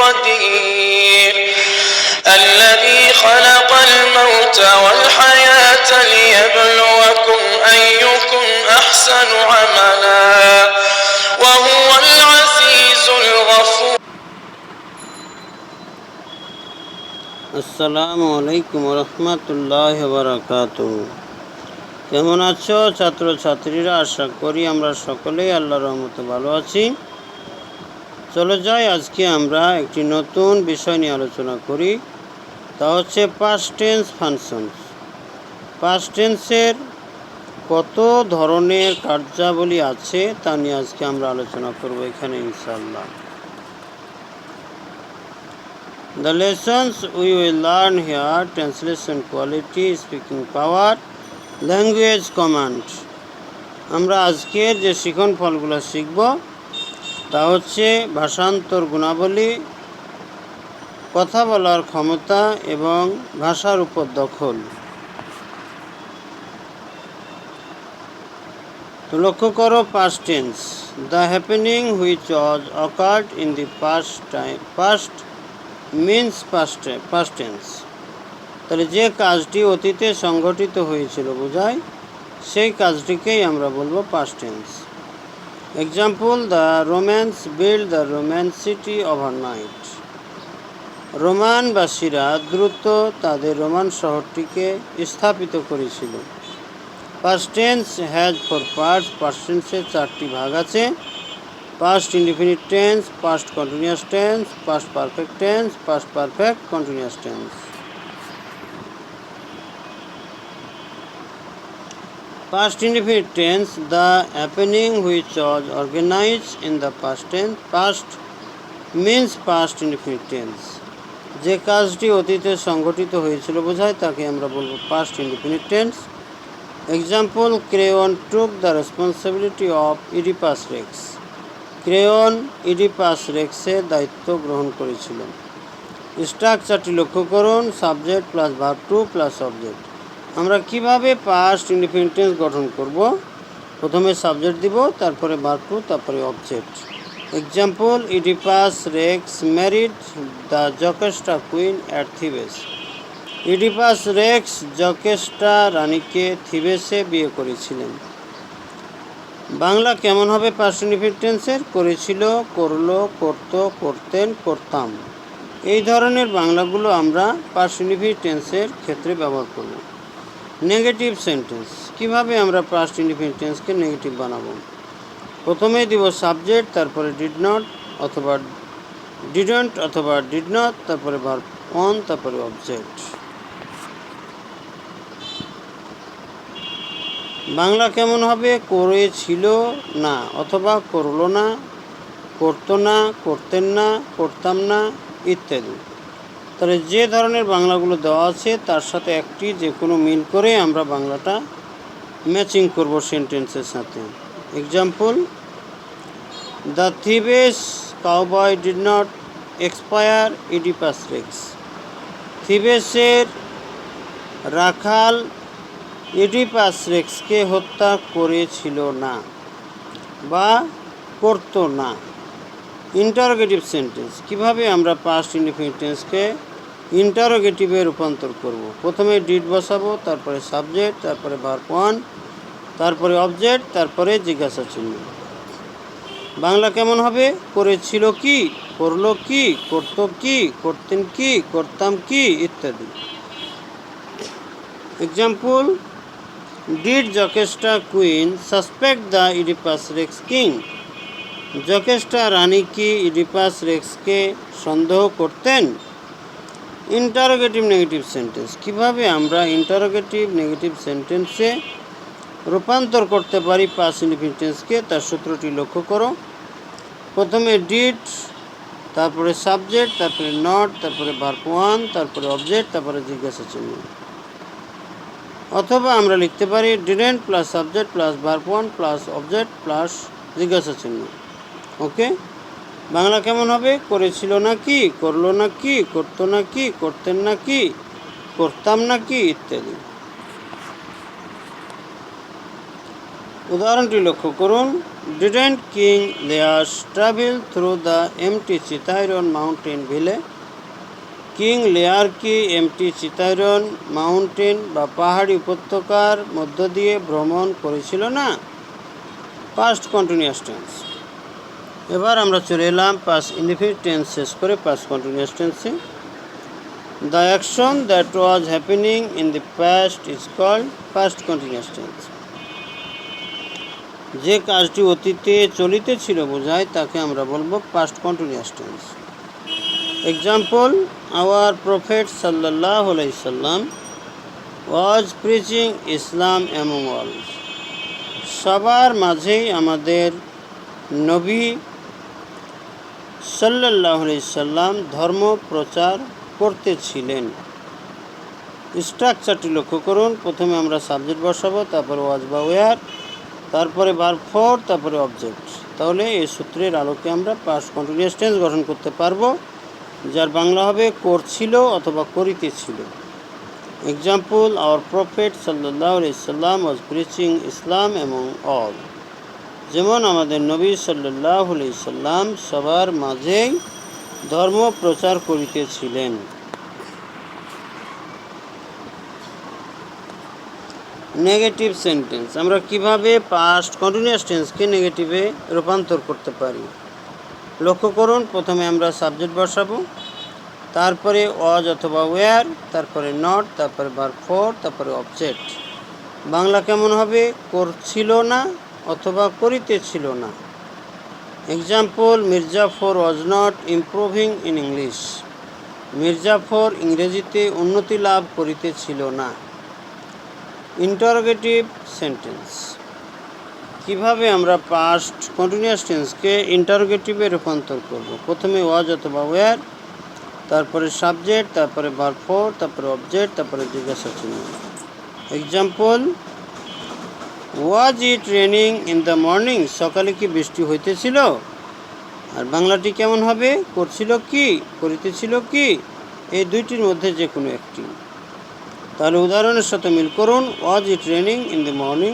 قدير الذي خلق الموت والحياة ليبلوكم أيكم أحسن عملا وهو العزيز الغفور আসসালামু আলাইকুম রহমতুল্লাহি ওয়া বারাকাতুহু। কেমন আছো ছাত্রছাত্রীরা? আশা করি আমরা সকলেই আল্লাহর রহমতে ভালো আছি। চলে যাই, আজকে আমরা একটি নতুন বিষয় নিয়ে আলোচনা করি, তা হচ্ছে পাস্ট টেন্স ফাংশনস। পাস্ট টেন্সের কত ধরনের কার্যাবলী আছে তা নিয়ে আজকে আমরা আলোচনা করব এখানে ইনশাআল্লাহ। The lessons we will learn here: translation quality, speaking power, language command. আমরা আজকের যে শিখন ফলগুলো শিখব তা হচ্ছে ভাষান্তর গুণাবলী, কথা বলার ক্ষমতা এবং ভাষার উপর দখল। তো লক্ষ্য করো, past tense, the happening which was occurred in the past means past tense. তাহলে যে কাজটি অতীতে সংঘটিত হয়েছিল বোঝায় সেই কাজটিকেই আমরা বলবো past tense. Example: the Romans build the Romans city overnight. রোমানবাসীরা দ্রুত তাদের রোমান শহরটিকে স্থাপিত করেছিল। Past tense has four parts. Past টেন্সের চারটি ভাগ আছে: past indefinite tense, past continuous tense, past perfect tense, past perfect continuous tense. Past indefinite tense, the happening which was organized in the past tense. Past means past indefinite tense. যে কাজটি অতীতে সংঘটিত হয়েছিল বোঝায় তাকে আমরা বলবো past indefinite tense. Example: Creon took the responsibility of Oedipus Rex. Creon Oedipus রেক্সের দায়িত্ব গ্রহণ করেছিল। স্ট্রাকচারটি লক্ষ্য করুন: subject plus verb two plus object. আমরা কিভাবে পাস্ট ইনডিফিনিট টেন্স গঠন করব? প্রথমে সাবজেক্ট দিব, তারপরে ভার্ব টু, তারপরে object. Example: Oedipus Rex married the Jocasta queen at Thebes. Oedipus Rex Jocasta রানীকে থিবেসে বিয়ে করেছিলেন। বাংলা কেমন হবে পাস্ট ইনডিফিনিট টেন্সের? করেছিল, করলো, করতো, করতেন, করতাম। এই ধরনের বাংলাগুলো আমরা পাস্ট ইনডিফিনিট টেন্সের ক্ষেত্রে ব্যবহার করব। নেগেটিভ সেন্টেন্স, কিভাবে আমরা পাস্ট ইনডিফিনিট টেন্সকে নেগেটিভ বানাবো? প্রথমেই দিব সাবজেক্ট, তারপরে ডিড নট অথবা ডিডন্ট অথবা ডিড নট, তারপরে ভার্ব অন, তারপরে অবজেক্ট। বাংলা কেমন হবে? করেছিল না অথবা করলো না, করতো না, করতেন না, করতাম না ইত্যাদি। তাহলে যে ধরনের বাংলাগুলো দেওয়া আছে তার সাথে একটি যে কোনো মিল করে আমরা বাংলাটা ম্যাচিং করব সেন্টেন্সের সাথে। Example: the Thebes cowboy did not expire Oedipus Rex. থিবেসের রাখাল ইডিপাস রেক্সকে হত্যা করেছিল না বা করতো না। ইন্টারোগেটিভ সেন্টেন্স, কিভাবে আমরা পাস্ট ইনডিফিনিট টেন্সকে ইন্টারোগেটিভে রূপান্তর করব? প্রথমে ডিড বসাবো, তারপরে সাবজেক্ট, তারপরে ভার্ব ওয়ান, তারপরে অবজেক্ট, তারপরে জিজ্ঞাসা চিহ্ন। বাংলা কেমন হবে? করেছিল কি, করলো কি, করতো কি, করতেন কি, করতাম কি ইত্যাদি। Example: did Jocasta queen suspect the Oedipus Rex king. Jocasta রানী কি ইডিপাস রেক্সকে সন্দেহ করতেন? ইন্টারোগেটিভ নেগেটিভ সেন্টেন্স, কিভাবে আমরা ইন্টারোগেটিভ নেগেটিভ সেন্টেন্সে রূপান্তর করতে পারি পাস্ট ইনডিফিনিট টেন্সকে, তার সূত্রটি লক্ষ্য করো। প্রথমে ডিড, তারপরে সাবজেক্ট, তারপরে নট, তারপরে ভার্ব ওয়ান, তারপরে অবজেক্ট, তারপরে জিজ্ঞাসা চিহ্ন। অথবা আমরা লিখতে পারি didn't plus subject plus verb one plus object plus জিজ্ঞাসা চিহ্ন। ওকে, বাংলা কেমন হবে? করেছিল না কি, করলো না কি, করতো না কি, করতেন না কি, করতাম না কি ইত্যাদি। উদাহরণটি লক্ষ্য করুন। Didn't king Laius travel through the MT Cithaeron mountain vale? King Laius কি এমটি চিতাইরন মাউন্টেন বা পাহাড়ি উপত্যকার মধ্য দিয়ে ভ্রমণ করেছিল না? Past continuous tense. এবার আমরা চলে এলাম পাস্ট ইনডিফিনিট টেন্স শেষ করে পাস্ট কন্টিনিউয়াস টেন্সে। The action that was happening in the past is called past continuous tense. যে কাজটি অতীতে চলিতেছিল বোঝায় তাকে আমরা বলবো past continuous tense. Example, our prophet সাল্লাল্লাহু আলাইহি সাল্লাম ওয়াজ প্রিচিং ইসলাম অ্যামং অল। সবার মাঝেই আমাদের নবী সাল্লাল্লাহু আলাইহি সাল্লাম ধর্ম প্রচার করতেছিলেন। স্ট্রাকচারটি লক্ষ্য করুন। প্রথমে আমরা সাবজেক্ট বসাবো, তারপরে ওয়াজ বা ওয়ার, তারপরে ভার্ব ফর, তারপরে অবজেক্ট। তাহলে এই সূত্রের আলোকে আমরা পাস্ট কন্টিনিউয়াস টেন্স গঠন করতে পারবো, যার বাংলা হবে করছিল অথবা করিতেছিল। এক্সাম্পল, আওয়ার প্রফেট সাল্লাল্লাহু আলাইহি সাল্লাম ওয়াজ প্রিচিং ইসলাম অ্যামং অল। যেমন আমাদের নবী সাল্লাল্লাহু আলাইহি সাল্লাম সবার মাঝেই ধর্ম প্রচার করিতেছিলেন। Negative sentence. আমরা কিভাবে পাস্ট কন্টিনিউয়াস টেন্সকে নেগেটিভে রূপান্তর করতে পারি লক্ষ্য করুন। প্রথমে আমরা সাবজেক্ট বসাবো, তারপরে ওয়াজ অথবা ওয়্যার, তারপরে নট, তারপরে ভার্ব ফর, তারপরে অবজেক্ট। বাংলা কেমন হবে? করছিল না অথবা করিতেছিল না। Example, Mir Jafar was not improving in English. Mir Jafar ইংরেজিতে উন্নতি লাভ করিতেছিল না। Interrogative sentence. কিভাবে আমরা পাস্ট কন্টিনিউয়াস টেন্সকে ইন্টারোগেটিভে রূপান্তর করব? প্রথমে ওয়াজ অথবা ওয়্যার, তারপরে সাবজেক্ট, তারপরে ভার্ব ফর, তারপরে অবজেক্ট, তারপরে জিজ্ঞাসা চিহ্ন। Example, was it raining in the morning? সকালে কি বৃষ্টি হইতেছিল? আর বাংলাটি কেমন হবে? করছিল কি, করিতেছিল কি? এই দুইটির মধ্যে যে কোনো একটি। তাহলে উদাহরণের সাথে মিল করুন। ওয়াজ ইট রেনিং ইন দ্য মর্নিং?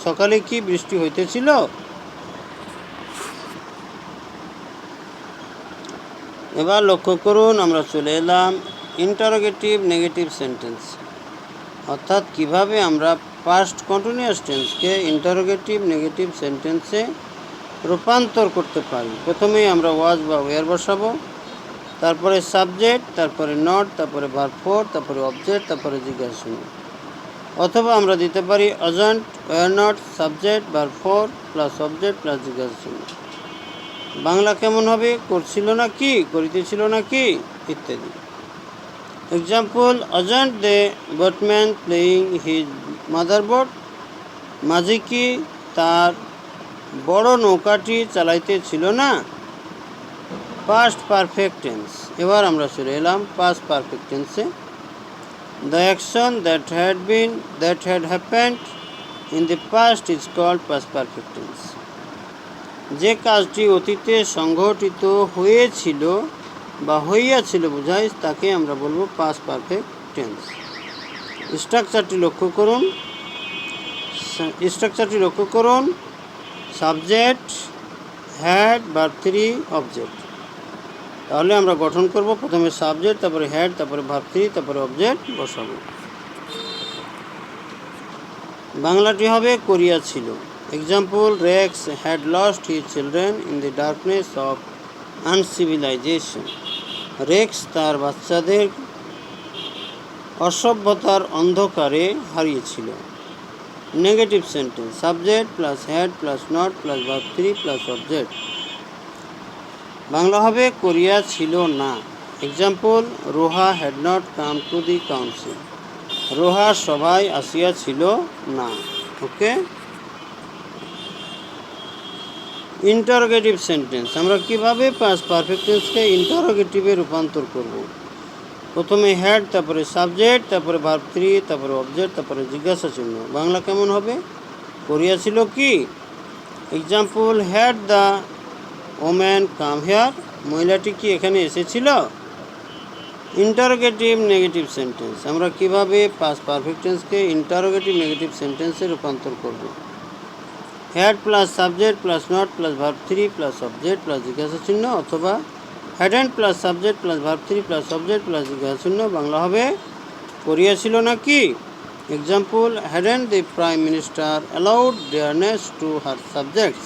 সকালে কি বৃষ্টি হইতেছিল? এবার লক্ষ্য করুন, আমরা চলে এলাম ইন্টারোগেটিভ নেগেটিভ সেন্টেন্স, অর্থাৎ কিভাবে আমরা পাস্ট কন্টিনিউয়াস টেন্সকে ইন্টারোগেটিভ নেগেটিভ সেন্টেন্সে রূপান্তর করতে পারি। প্রথমেই আমরা ওয়াজ বা ওয়্যার বসাবো, তারপরে সাবজেক্ট, তারপরে নট, তারপরে ভার্ব ফর, তারপরে অবজেক্ট, তারপরে জিজ্ঞাসা। অথবা আমরা দিতে পারি wasn't, were not, subject, verb four plus object plus জিজ্ঞাসা। বাংলা কেমন হবে? করছিল না কি, করিতেছিল না কি, ইত্যাদি। Example, wasn't the boatman playing his mother boat? মাঝি কি তার বড় নৌকাটি চালাইতেছিল না? Past perfect tense. এবার আমরা চলে এলাম পাস্ট পারফেক্ট টেন্সে। The action that had happened in the past is called past perfect tense. যে কাজটি অতীতে সংঘটিত হয়েছিল বা হইয়াছিল বোঝায় তাকে আমরা বলবো পাস্ট পারফেক্ট টেন্স। স্ট্রাকচারটি লক্ষ্য করুন। Subject, had, verb 3, object. তাহলে আমরা গঠন করব, প্রথমে সাবজেক্ট, তারপরে হ্যাড, তারপরে ভার্ব 3, তারপরে অবজেক্ট বসাবো। বাংলাটি হবে করিয়াছিল। Example, Rex had lost his children in the darkness of uncivilization. Rex তার বাচ্চাদের অসভ্যতার অন্ধকারে হারিয়েছিল। Negative sentence. Subject plus had plus not plus verb 3 plus object. Bangla হবে করিয়াছিল না। Example, Roha had not come to the council. Roha সভায় আসিয়াছিল না। ওকে। Interrogative sentence. আমরা কিভাবে পাস্ট পারফেক্ট টেন্সকে ইন্টারোগেটিভে রূপান্তর করব? প্রথমে হ্যাড, তারপরে সাবজেক্ট, তারপরে ভার্ব 3, তারপরে অবজেক্ট, তারপরে জিজ্ঞাসা চিহ্ন। বাংলা কেমন হবে? করিয়াছিল কি? Example, had the woman come here? মহিলাটি কি এখানে এসেছিল? Interrogative negative sentence. আমরা কিভাবে পাস্ট পারফেক্ট টেন্সকে ইন্টারোগেটিভ নেগেটিভ সেন্টেন্সে রূপান্তর করব? Had plus subject plus not plus verb 3 plus object plus জিজ্ঞাসা চিহ্ন, অথবা hadn't plus subject plus verb 3 plus object plus জিজ্ঞাসা চিহ্ন। বাংলা হবে করিয়াছিল নাকি? Example, hadn't the prime minister allowed dearness to her subjects.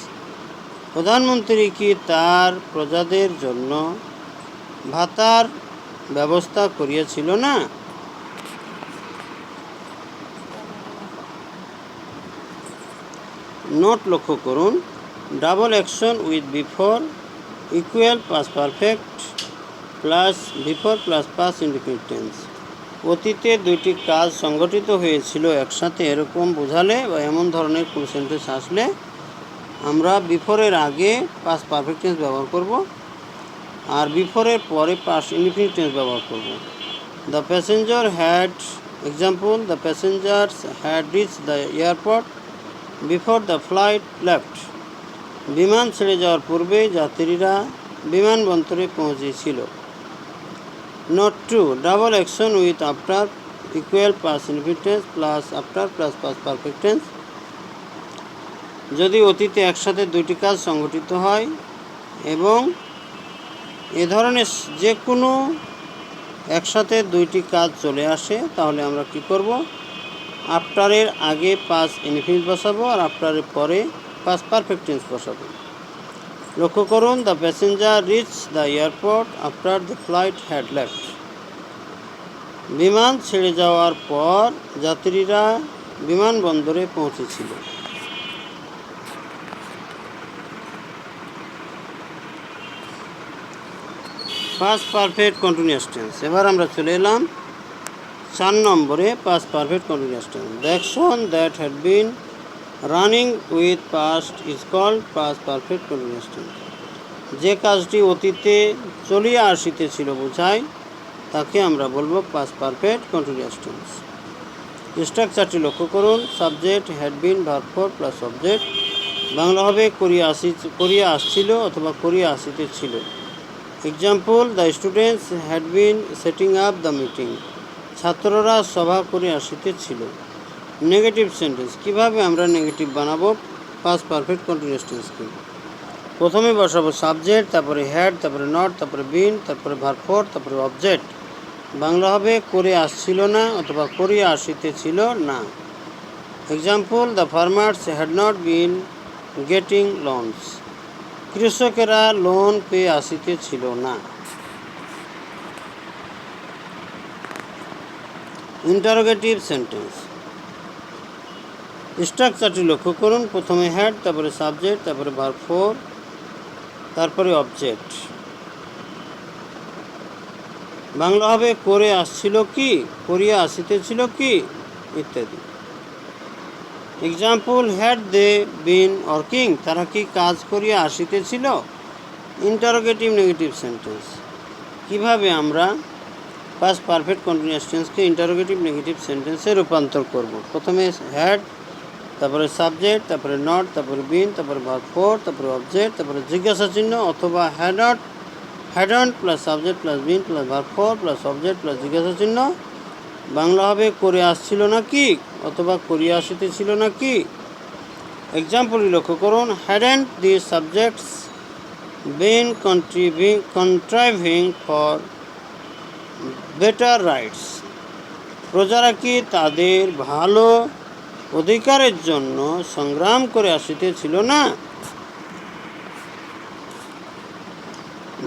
প্রধানমন্ত্রী কি তার প্রজাদের জন্য ভাতার ব্যবস্থা করিয়াছিল না? নোট লক্ষ্য করুন, double action with before equal past perfect plus before plus past indefinite tense. অতীতে দুইটি কাজ সংগঠিত হয়েছিল একসাথে, এরকম বোঝালে বা এমন ধরনের কোনো সেন্টেন্স আসলে আমরা বিফোরের আগে পাস্ট পারফেক্ট টেন্স ব্যবহার করব, আর বিফোরের পরে পাস্ট ইনডিফিনিট টেন্স ব্যবহার করব। The passenger had, example, the passengers had rich the airport before the flight left. বিমান ছেড়ে যাওয়ার পূর্বে যাত্রীরা বিমানবন্দরে পৌঁছেছিল। Note 2, double action with after equal past indefinite tense plus after plus past perfect tense. যদি অতীতে একসাথে দুইটি কাজ সংগঠিত হয় এবং এ ধরনের যে কোনো একসাথে দুইটি কাজ চলে আসে, তাহলে আমরা কি করব? আফটারের আগে পাস্ট ইনডিফিনিট বসাবো আর আফটারের পরে পাস্ট পারফেক্ট টেন্স বসাবো। লক্ষ্য করুন, the passenger reach the airport after the flight had left. বিমান ছেড়ে যাওয়ার পর যাত্রীরা বিমানবন্দরে পৌঁছেছিল। Past perfect continuous tense. এবার আমরা চলে এলাম 4 নম্বরে, past perfect continuous tense. The action that had been running with past is called past perfect continuous tense. যে কাজটি অতীতে চলিয়া আসিতেছিল বোঝায়, তাকে আমরা বলবো পাস্ট পারফেক্ট কন্টিনিউয়াস টেন্স। স্ট্রাকচারটি লক্ষ্য করুন, subject had been verb 4 plus object. Bangla হবে করিয়া আসছিল অথবা করিয়া আসিতেছিল। Example, the students had been setting up the meeting. ছাত্ররা সভা করে আসিতেছিল। Negative sentence. কিভাবে আমরা নেগেটিভ বানাবো পাস্ট পারফেক্ট কন্টিনিউয়াস টেন্সকে? প্রথমে বসাবো সাবজেক্ট, তারপরে হ্যাড, তারপরে নট, তারপরে বিন, তারপরে ভার্ব 4, তারপরে অবজেক্ট। বাংলা হবে করে আসছিল না অথবা করিয়া আসিতেছিল না। Example, the farmers had not been getting loans. কৃষকেরা লোন পেয়ে আসিতেছিল না। Interrogative sentence. স্ট্রাকচারটি লক্ষ্য করুন, প্রথমে হ্যাড, তারপরে সাবজেক্ট, তারপরে ভার্ব 4, তারপরে অবজেক্ট। বাংলা হবে করে আসছিল কি, করিয়া আসিতেছিল কি, ইত্যাদি। Example, had they been working. তারা কি কাজ করিয়া আসিতেছিল? Interrogative negative sentence. কিভাবে আমরা পাস্ট পারফেক্ট কন্টিনিউয়াস টেন্সকে ইন্টারোগেটিভ নেগেটিভ সেন্টেন্সে রূপান্তর করব? প্রথমে হ্যাড, তারপরে সাবজেক্ট, তারপরে নট, তারপরে বিন, তারপরে ভার্ব 4, তারপরে অবজেক্ট, তারপরে জিজ্ঞাসা চিহ্ন, অথবা hadn't plus subject plus been plus verb 4 plus object plus জিজ্ঞাসা চিহ্ন। বাংলা হবে করে আসছিল নাকি অথবা করিয়া আসিতেছিল নাকি। এক্সাম্পলটি লক্ষ্য করুন, hadn't the subjects been contriving for better rights. প্রজারা কি তাদের ভালো অধিকারের জন্য সংগ্রাম করে আসিতেছিল না?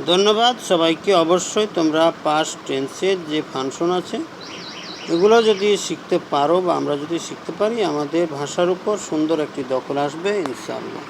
ধন্যবাদ সবাইকে। অবশ্যই তোমরা পাস্ট টেন্সের যে ফাংশন আছে এগুলো যদি শিখতে পারো বা আমরা যদি শিখতে পারি, আমাদের ভাষার উপর সুন্দর একটি দখল আসবে ইনশাআল্লাহ।